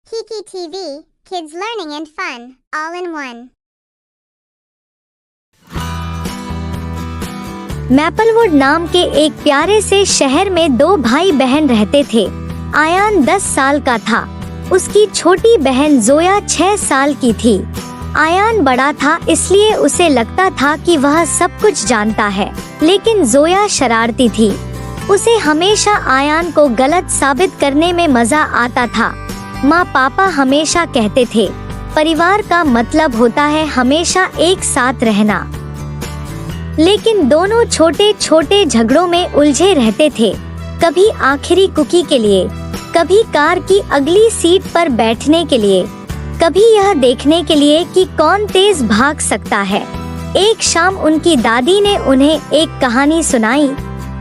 Kiki TV, kids learning and fun, all in one. मैपलवुड नाम के एक प्यारे से शहर में दो भाई बहन रहते थे। आयान 10 साल का था। उसकी छोटी बहन जोया 6 साल की थी। आयान बड़ा था, इसलिए उसे लगता था कि वह सब कुछ जानता है, लेकिन जोया शरारती थी। उसे हमेशा आयान को गलत साबित करने में मजा आता था। माँ पापा हमेशा कहते थे, परिवार का मतलब होता है हमेशा एक साथ रहना। लेकिन दोनों छोटे छोटे झगड़ों में उलझे रहते थे। कभी आखिरी कुकी के लिए, कभी कार की अगली सीट पर बैठने के लिए, कभी यह देखने के लिए कि कौन तेज भाग सकता है। एक शाम उनकी दादी ने उन्हें एक कहानी सुनाई,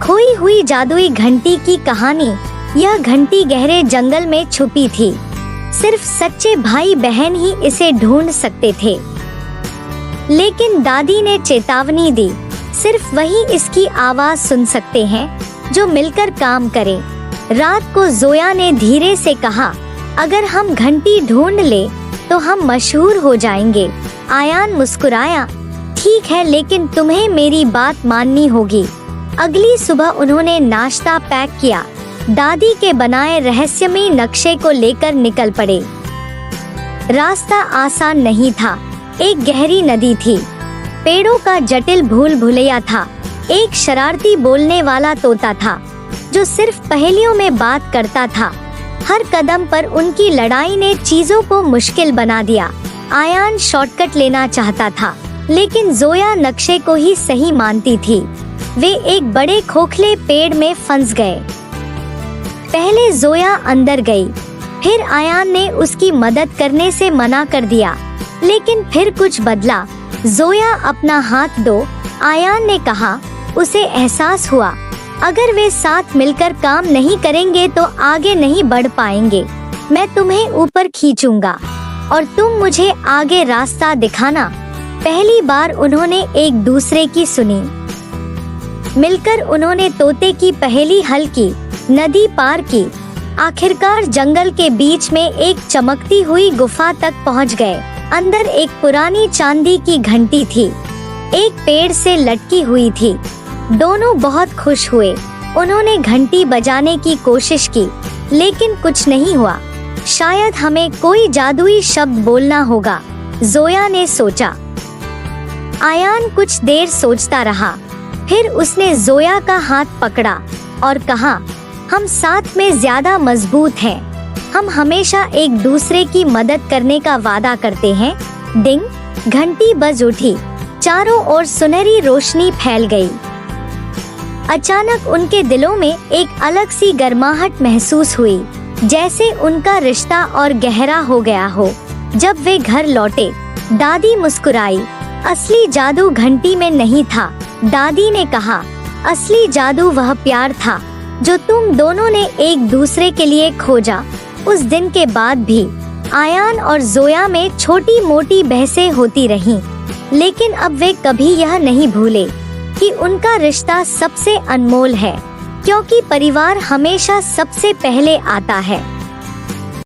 खोई हुई जादुई घंटी की कहानी। यह घंटी गहरे जंगल में छुपी थी। सिर्फ सच्चे भाई बहन ही इसे ढूंढ सकते थे। लेकिन दादी ने चेतावनी दी, सिर्फ वही इसकी आवाज सुन सकते हैं जो मिलकर काम करें। रात को जोया ने धीरे से कहा, अगर हम घंटी ढूंढ ले तो हम मशहूर हो जाएंगे। आयान मुस्कुराया, ठीक है, लेकिन तुम्हें मेरी बात माननी होगी। अगली सुबह उन्होंने नाश्ता पैक किया, दादी के बनाए रहस्यमयी नक्शे को लेकर निकल पड़े। रास्ता आसान नहीं था। एक गहरी नदी थी, पेड़ों का जटिल भूल भुलैया था, एक शरारती बोलने वाला तोता था जो सिर्फ पहेलियों में बात करता था। हर कदम पर उनकी लड़ाई ने चीजों को मुश्किल बना दिया। आयान शॉर्टकट लेना चाहता था, लेकिन जोया नक्शे को ही सही मानती थी। वे एक बड़े खोखले पेड़ में फंस गए। पहले जोया अंदर गई, फिर आयान ने उसकी मदद करने से मना कर दिया, लेकिन फिर कुछ बदला। जोया अपना हाथ दो, आयान ने कहा। उसे एहसास हुआ, अगर वे साथ मिलकर काम नहीं करेंगे तो आगे नहीं बढ़ पाएंगे। मैं तुम्हें ऊपर खींचूंगा और तुम मुझे आगे रास्ता दिखाना। पहली बार उन्होंने एक दूसरे की सुनी। मिलकर उन्होंने तोते की पहेली हल की, नदी पार की। आखिरकार जंगल के बीच में एक चमकती हुई गुफा तक पहुंच गए। अंदर एक पुरानी चांदी की घंटी थी, एक पेड़ से लटकी हुई थी। दोनों बहुत खुश हुए। उन्होंने घंटी बजाने की कोशिश की, लेकिन कुछ नहीं हुआ। शायद हमें कोई जादुई शब्द बोलना होगा, जोया ने सोचा। आयान कुछ देर सोचता रहा, फिर उसने जोया का हाथ पकड़ा और कहा, हम साथ में ज्यादा मजबूत हैं। हम हमेशा एक दूसरे की मदद करने का वादा करते हैं। डिंग, घंटी बज उठी। चारों ओर सुनहरी रोशनी फैल गई। अचानक उनके दिलों में एक अलग सी गर्माहट महसूस हुई, जैसे उनका रिश्ता और गहरा हो गया हो। जब वे घर लौटे, दादी मुस्कुराई। असली जादू घंटी में नहीं था, दादी ने कहा। असली जादू वह प्यार था जो तुम दोनों ने एक दूसरे के लिए खोजा। उस दिन के बाद भी आयान और जोया में छोटी मोटी बहसें होती रहीं, लेकिन अब वे कभी यह नहीं भूले कि उनका रिश्ता सबसे अनमोल है, क्योंकि परिवार हमेशा सबसे पहले आता है।